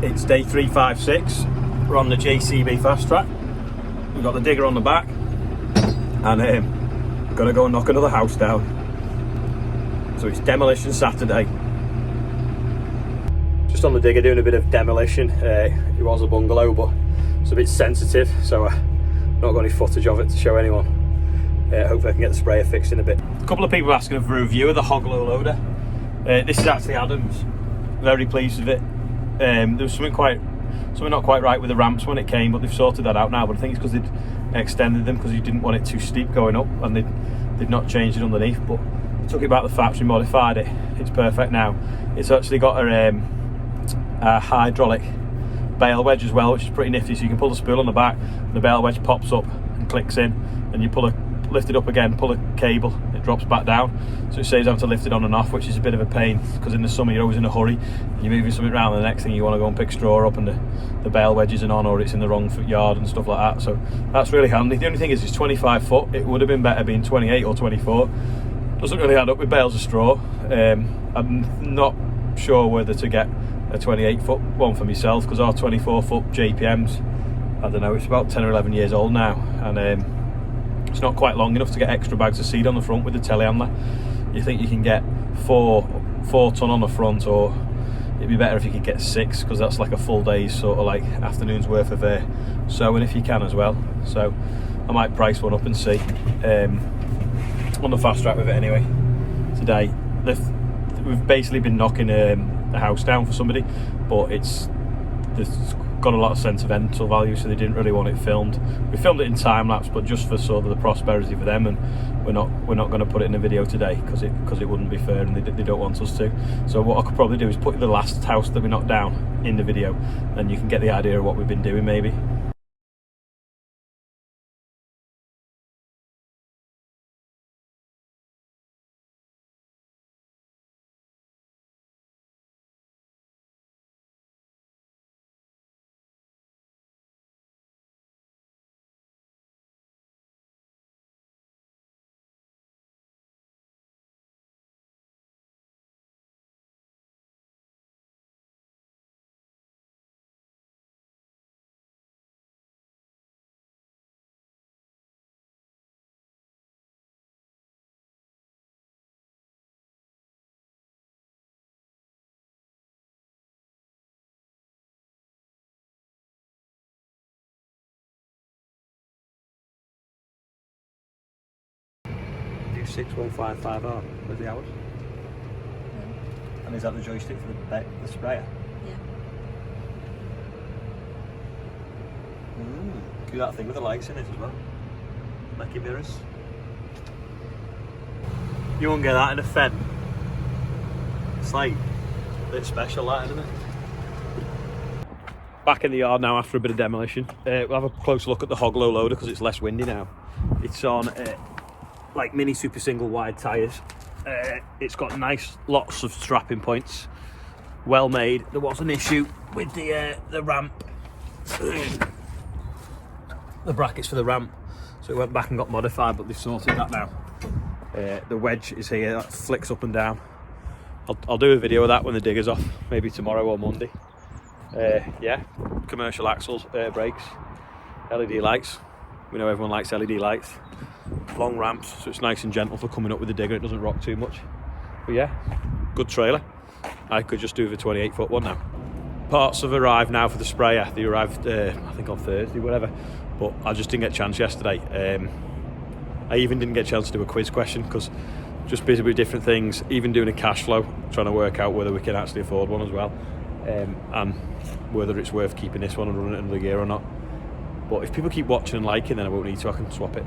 It's day 356. We're on the JCB fast track. We've got the digger on the back, and we're gonna go and knock another house down. So it's demolition Saturday. Just on the digger doing a bit of demolition. It was a bungalow, but it's a bit sensitive, so not got any footage of it to show anyone. Hopefully I can get the sprayer fixed in a bit. A couple of people asking for a review of the hog-low loader. This is actually Adam's. Very pleased with it. There was something not quite right with the ramps when it came, but they've sorted that out now. But I think it's because they'd extended them because he didn't want it too steep going up, and they'd not changed it underneath. But took it back to the factory, modified it. It's perfect now. It's actually got a hydraulic bail wedge as well, which is pretty nifty. So you can pull the spool on the back, and the bail wedge pops up and clicks in, and you lift it up again, pull a cable, it drops back down. So it saves having to lift it on and off, which is a bit of a pain because in the summer you're always in a hurry. You're moving something around, and the next thing you want to go and pick straw up, and the bail wedge isn't on, or it's in the wrong yard and stuff like that. So that's really handy. The only thing is it's 25 foot. It would have been better being 28 or 24. Doesn't really add up with bales of straw. I'm not sure whether to get a 28 foot one for myself, because our 24 foot JPMs, I don't know, it's about 10 or 11 years old now, and it's not quite long enough to get extra bags of seed on the front with the telehandler. You think you can get four ton on the front, or it'd be better if you could get 6, because that's like a full day's sort of like afternoon's worth of sowing if you can as well. So I might price one up and see. On the fast track with it anyway today. We've basically been knocking a house down for somebody, but it's got a lot of sentimental value, so they didn't really want it filmed. We filmed it in time lapse, but just for sort of the prosperity for them, and we're not going to put it in a video today because it wouldn't be fair, and they don't want us to. So what I could probably do is put the last house that we knocked down in the video, and you can get the idea of what we've been doing maybe. Do 6155R with the hours. And is that the joystick for the sprayer? Yeah. Do that thing with the lights in it as well. Like your mirrors. You won't get that in a Fed. It's like a bit special, that, isn't it? Back in the yard now after a bit of demolition. We'll have a close look at the hog-low loader because it's less windy now. It's on like mini super single wide tyres. It's got lots of strapping points, well made. There was an issue with the ramp, the brackets for the ramp, so it went back and got modified, but they've sorted that now. The wedge is here, that flicks up and down. I'll do a video of that when the digger's off, maybe tomorrow or Monday. Yeah, commercial axles, air brakes, LED lights. We know everyone likes LED lights. Long ramps, so it's nice and gentle for coming up with the digger. It doesn't rock too much. But yeah, good trailer. I could just do the 28 foot one now. Parts have arrived now for the sprayer. They arrived, I think on Thursday, whatever. But I just didn't get a chance yesterday. I even didn't get a chance to do a quiz question because just busy with different things. Even doing a cash flow, trying to work out whether we can actually afford one as well, and whether it's worth keeping this one and running it another year or not. But if people keep watching and liking, then I won't need to. I can swap it.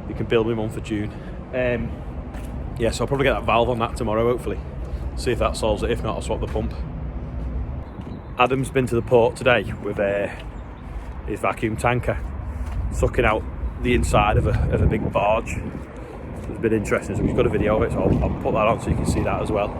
You can build me one for June. Yeah, so I'll probably get that valve on that tomorrow, hopefully. See if that solves it. If not, I'll swap the pump. Adam's been to the port today with his vacuum tanker, sucking out the inside of a big barge. It's been interesting. So we've got a video of it, so I'll put that on so you can see that as well.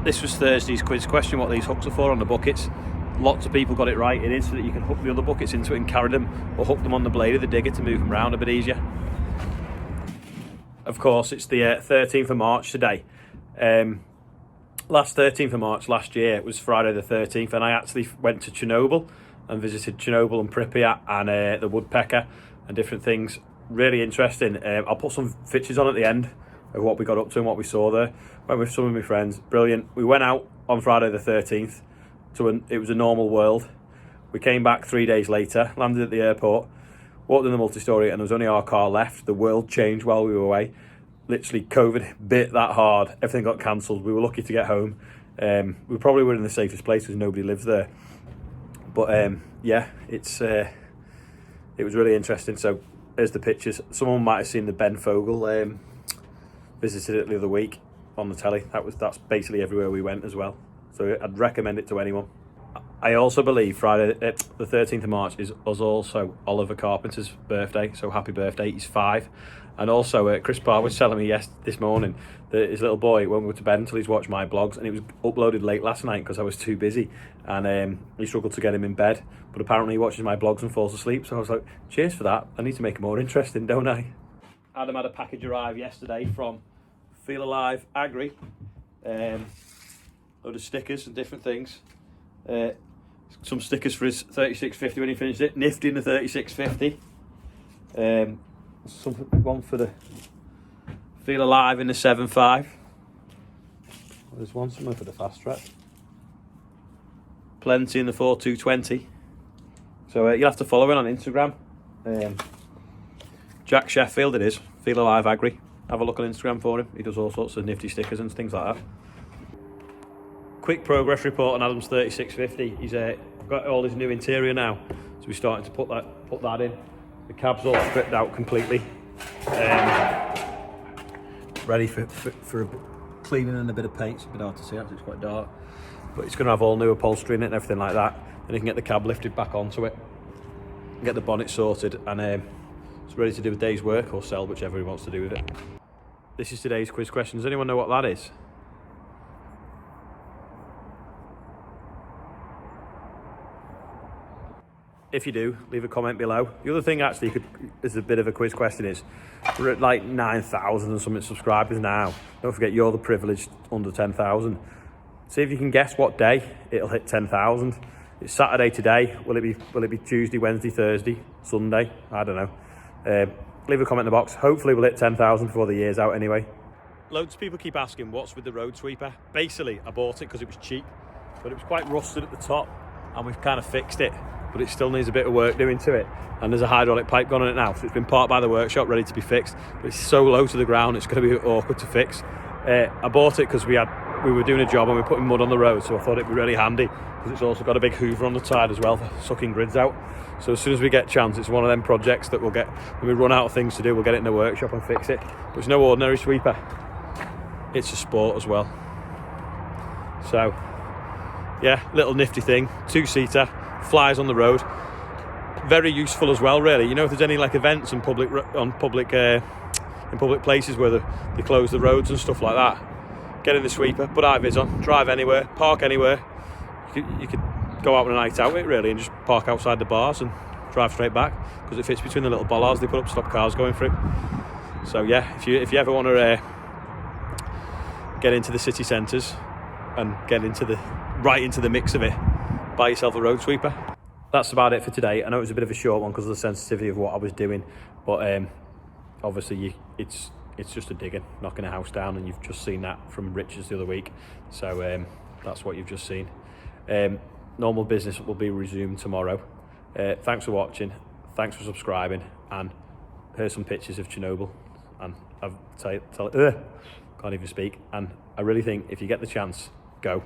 This was Thursday's quiz question, what these hooks are for on the buckets. Lots of people got it right. It is so that you can hook the other buckets into it and carry them, or hook them on the blade of the digger to move them around a bit easier. Of course, it's the 13th of March today. Last 13th of March last year, it was Friday the 13th, and I actually went to Chernobyl and visited Chernobyl and Pripyat and the woodpecker and different things. Really interesting. I'll put some pictures on at the end of what we got up to and what we saw there. Went with some of my friends. Brilliant. We went out on Friday the 13th. It was a normal world. We came back 3 days later, landed at the airport, walked in the multi-story, and there was only our car left. The world changed while we were away. Literally, COVID bit that hard. Everything got cancelled. We were lucky to get home. We probably were in the safest place because nobody lives there. But yeah, it was really interesting. So there's the pictures. Someone might have seen the Ben Fogel visited it the other week on the telly. That's basically everywhere we went as well. So I'd recommend it to anyone. I also believe Friday the 13th of March is also Oliver Carpenter's birthday. So happy birthday, he's 5. And also Chris Parr was telling me this morning that his little boy won't go to bed until he's watched my blogs, and it was uploaded late last night because I was too busy, and he struggled to get him in bed, but apparently he watches my blogs and falls asleep. So I was like, cheers for that. I need to make it more interesting, don't I? Adam had a package arrive yesterday from Feel Alive Agri. Load of stickers and different things. Some stickers for his 3650 when he finished it. Nifty in the 3650. One for the Feel Alive in the 7.5. There's one somewhere for the fast track. Plenty in the 4.220. So you'll have to follow him on Instagram. Jack Sheffield it is. Feel Alive Agri. Have a look on Instagram for him. He does all sorts of nifty stickers and things like that. Quick progress report on Adam's 3650. He's got all his new interior now, so we're starting to put that in. The cab's all stripped out completely, ready for a cleaning and a bit of paint. It's a bit hard to see actually, it's quite dark, but it's going to have all new upholstery in it and everything like that. And you can get the cab lifted back onto it, get the bonnet sorted, and it's ready to do a day's work or sell, whichever he wants to do with it. This is today's quiz question. Does anyone know what that is? If you do, leave a comment below. The other thing actually is a bit of a quiz question is, we're at like 9,000 and something subscribers now. Don't forget, you're the privileged under 10,000. See if you can guess what day it'll hit 10,000. It's Saturday today. Will it be Tuesday, Wednesday, Thursday, Sunday? I don't know. Leave a comment in the box. Hopefully we'll hit 10,000 before the year's out anyway. Loads of people keep asking what's with the road sweeper. Basically, I bought it because it was cheap, but it was quite rusted at the top, and we've kind of fixed it. But it still needs a bit of work doing to it, and there's a hydraulic pipe gone on it now, so it's been parked by the workshop ready to be fixed, but it's so low to the ground it's going to be awkward to fix. I bought it because we were doing a job and we were putting mud on the road, so I thought it'd be really handy because it's also got a big hoover on the side as well for sucking grids out. So as soon as we get a chance, it's one of them projects that we'll get when we run out of things to do, we'll get it in the workshop and fix it. But it's no ordinary sweeper, it's a sport as well. So yeah, little nifty thing, 2-seater, flies on the road, very useful as well really. You know, if there's any like events in public places where they close the roads and stuff like that, get in the sweeper, put high-vis on, drive anywhere, park anywhere. You could go out on a night out with it really and just park outside the bars and drive straight back, because it fits between the little bollards they put up to stop cars going through. So yeah, if you ever want to get into the city centres and get right into the mix of it, buy yourself a road sweeper. That's about it for today. I know it was a bit of a short one because of the sensitivity of what I was doing, but obviously it's just a digger knocking a house down, and you've just seen that from Richard's the other week, so that's what you've just seen. Normal business will be resumed tomorrow. Thanks for watching, thanks for subscribing, and here's some pictures of Chernobyl, and can't even speak, and I really think if you get the chance, go.